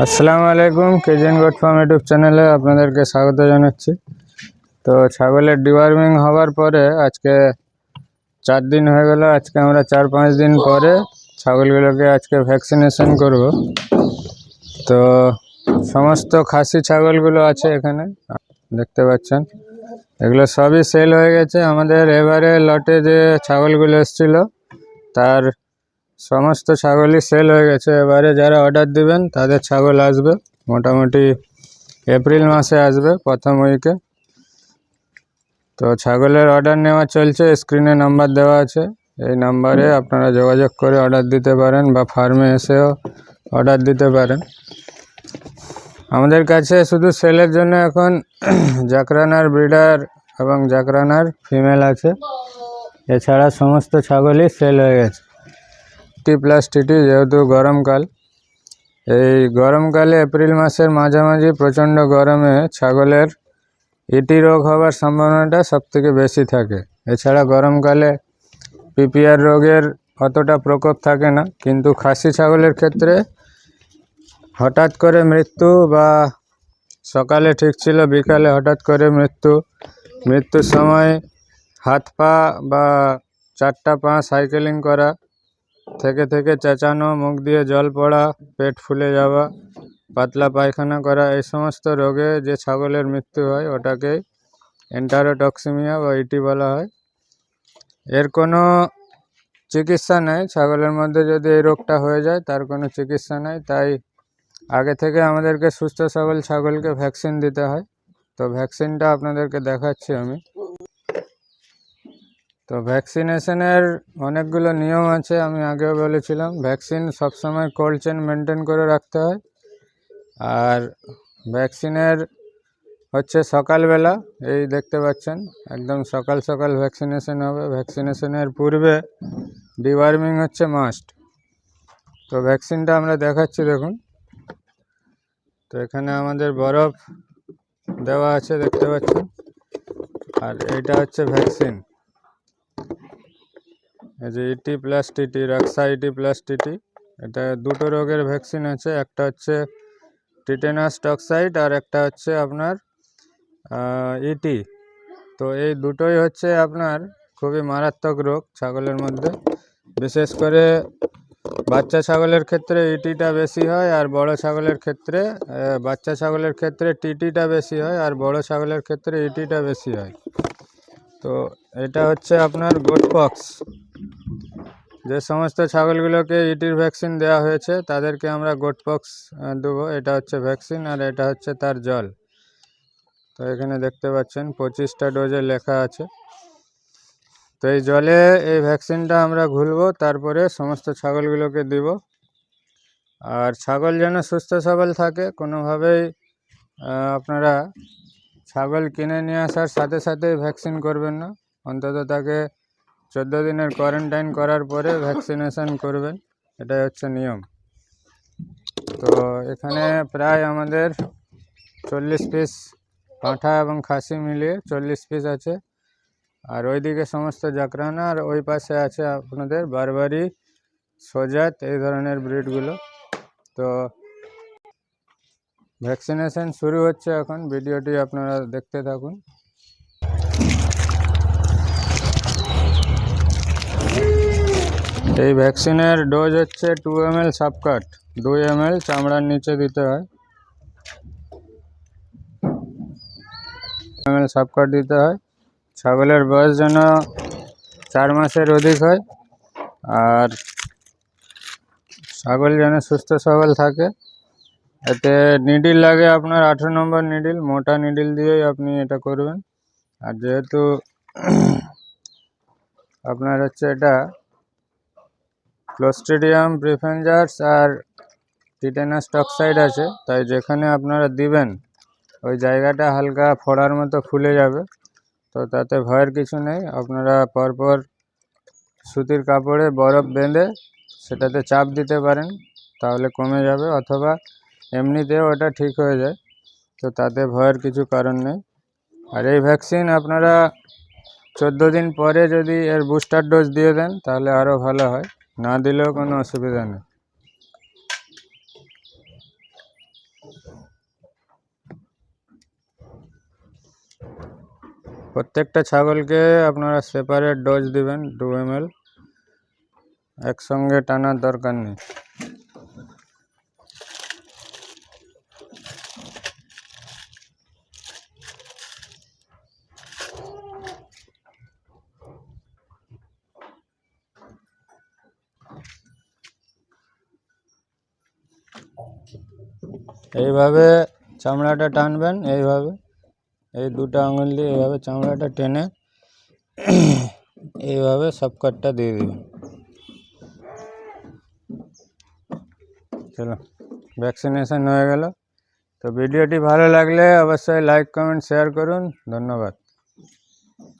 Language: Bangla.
আসসালামু আলাইকুম, কেজিএন গোট ফার্ম ইউটিউব চ্যানেলে আপনাদেরকে স্বাগত জানাচ্ছি। তো ছাগলের ডিওয়ার্মিং হওয়ার পরে আজকে 4 দিন হয়ে গেল। আজকে আমরা 4-5 দিন পরে ছাগলগুলোকে আজকে ভ্যাকসিনেশন করব। তো সমস্ত খাসি ছাগলগুলো আছে এখানে দেখতে পাচ্ছেন, এগুলো সবই সেল হয়ে গেছে। আমাদের এবারে লটে যে ছাগলগুলো এসেছিলো তার সমস্ত ছাগলই সেল হয়ে গেছে। এবারে যারা অর্ডার দিবেন তাদের ছাগল আসবে মোটামুটি এপ্রিল মাসে আসবে, প্রথম উইকে। তো ছাগলের অর্ডার নেওয়া চলছে, স্ক্রিনে নাম্বার দেওয়া আছে, এই নাম্বারে আপনারা যোগাযোগ করে অর্ডার দিতে পারেন বা ফার্মে এসেও অর্ডার দিতে পারেন। আমাদের কাছে শুধু সেলের জন্য এখন জাকরানার ব্রিডার এবং জাকরানার ফিমেল আছে, এছাড়া সমস্ত ছাগলই সেল হয়ে গেছে। টি+টিটি, যেহেতু গরমকাল, এই গরমকালে এপ্রিল মাসের মাঝামাঝি প্রচণ্ড গরমে ছাগলের ইটি রোগ হওয়ার সম্ভাবনাটা সবথেকে বেশি থাকে। এছাড়া গরমকালে পিপিআর রোগের অতটা প্রকোপ থাকে না, কিন্তু খাসি ছাগলের ক্ষেত্রে হঠাৎ করে মৃত্যু বা সকালে ঠিক ছিল বিকালে হঠাৎ করে মৃত্যুর সময় হাত পা বা 4টা পা সাইকেলিং করা, থেকে চেঁচানো, মুখ দিয়ে জল পড়া, পেট ফুলে যাওয়া, পাতলা পায়খানা করা, এই সমস্ত রোগে যে ছাগলের মৃত্যু হয় ওটাকে এন্টারোটক্সিমিয়া বা ইটি বলা হয়। এর কোনো চিকিৎসা নেই, ছাগলের মধ্যে যদি এই রোগটা হয়ে যায় তার কোনো চিকিৎসা নেই। তাই আগে থেকে আমাদেরকে সুস্থ সবল ছাগলকে ভ্যাকসিন দিতে হয়। তো ভ্যাকসিনটা আপনাদেরকে দেখাচ্ছি আমি। তো ভ্যাকসিনেশনের অনেকগুলো নিয়ম আছে, আমি আগেও বলেছিলাম। ভ্যাকসিন সবসময় কোল্ড চেন মেনটেন করে রাখতে হয়। আর ভ্যাকসিনের হচ্ছে সকালবেলা, এই দেখতে পাচ্ছেন একদম সকাল সকাল ভ্যাকসিনেশন হবে। ভ্যাকসিনেশনের পূর্বে ডিওয়ার্মিং হচ্ছে মাস্ট। তো ভ্যাকসিনটা আমরা দেখাচ্ছি, দেখুন। তো এখানে আমাদের বরফ দেওয়া আছে দেখতে পাচ্ছেন, আর এইটা হচ্ছে ভ্যাকসিন। এই যে টি+টিটি, রাক্সা টি+টিটি, এটা দুটো রোগের ভ্যাকসিন আছে। একটা হচ্ছে টিটেনাস টক্সাইড আর একটা হচ্ছে আপনার ইটি। তো এই দুটোই হচ্ছে আপনার খুবই মারাত্মক রোগ ছাগলের মধ্যে। বিশেষ করে বাচ্চা ছাগলের ক্ষেত্রে ইটিটা বেশি হয়, আর বড় ছাগলের ক্ষেত্রে বাচ্চা ছাগলের ক্ষেত্রে টিটিটা বেশি হয়, আর বড় ছাগলের ক্ষেত্রে ইটিটা বেশি হয়। তো এটা হচ্ছে আপনার গোটপক্স। যে সমস্ত ছাগলগুলোকে ইটির ভ্যাকসিন দেওয়া হয়েছে তাদেরকে আমরা গোটপক্স দেবো। এটা হচ্ছে ভ্যাকসিন আর এটা হচ্ছে তার জল। তো এখানে দেখতে পাচ্ছেন 25টা ডোজে লেখা আছে। তো এই জলে এই ভ্যাকসিনটা আমরা ঘুলবো, তারপরে সমস্ত ছাগলগুলোকে দিব। আর ছাগল যেন সুস্থ সবল থাকে, কোনোভাবেই আপনারা ছাগল কিনে নিয়ে আসার সাথে সাথেই ভ্যাকসিন করবেন না। অন্তত তাকে 14 দিনের কোয়ারেন্টাইন করার পরে ভ্যাকসিনেশন করবেন, এটাই হচ্ছে নিয়ম। তো এখানে প্রায় আমাদের 40 পিস পাঁঠা এবং খাসি মিলিয়ে 40 পিস আছে। আর ওইদিকে সমস্ত জাকরানা, আর ওই পাশে আছে আপনাদের বারবারি, সোজাত, এই ধরনের ব্রিডগুলো। তো ভ্যাকসিনেশন শুরু হচ্ছে এখন, ভিডিওটি আপনারা দেখতে থাকুন। এই ভ্যাকসিনের ডোজ হচ্ছে 2 ml সাবকাট, 2 ml চামড়ার নিচে দিতে হয়। 2 ml সাবকাট দিতে হয়। ছাগলের বয়স যেন 4 মাসের অধিক হয়, আর ছাগল যেন সুস্থ সবল থাকে। এতে নিডিল লাগে আপনার 18 নম্বর নিডিল, মোটা নিডিল দিয়েই আপনি এটা করবেন। আর যেহেতু আপনার হচ্ছে এটা ক্লোস্ট্রিডিয়াম প্রিফেঞ্জার্স আর টিটেনাস টক্সাইড আছে, তাই যেখানে আপনারা দিবেন ওই জায়গাটা হালকা ফোড়ার মতো ফুলে যাবে। তো তাতে ভয়ের কিছু নেই। আপনারা পরপর সুতির কাপড়ে বরফ বেঁধে সেটাতে চাপ দিতে পারেন, তাহলে কমে যাবে, অথবা এমনিতেও ওটা ঠিক হয়ে যায়। তো তাতে ভয়ের কিছু কারণ নেই। আর এই ভ্যাকসিন আপনারা 14 দিন পরে যদি এর বুস্টার ডোজ দিয়ে দেন তাহলে আরও ভালো হয়, না দিলেও কোনো অসুবিধা নেই। প্রত্যেকটা ছাগলকে আপনারা সেপারেট ডোজ দিবেন 2 ml, একসঙ্গে টানার দরকার নেই। এইভাবে চামড়াটা টানবেন, এইভাবে এই দুটো আঙুল দিয়ে এইভাবে চামড়াটা টেনে এইভাবে সবকটটা দিয়ে দিবেন। চলো, ভ্যাকসিনেশন হয়ে গেল। তো ভিডিওটি ভালো লাগলে অবশ্যই লাইক কমেন্ট শেয়ার করুন। ধন্যবাদ।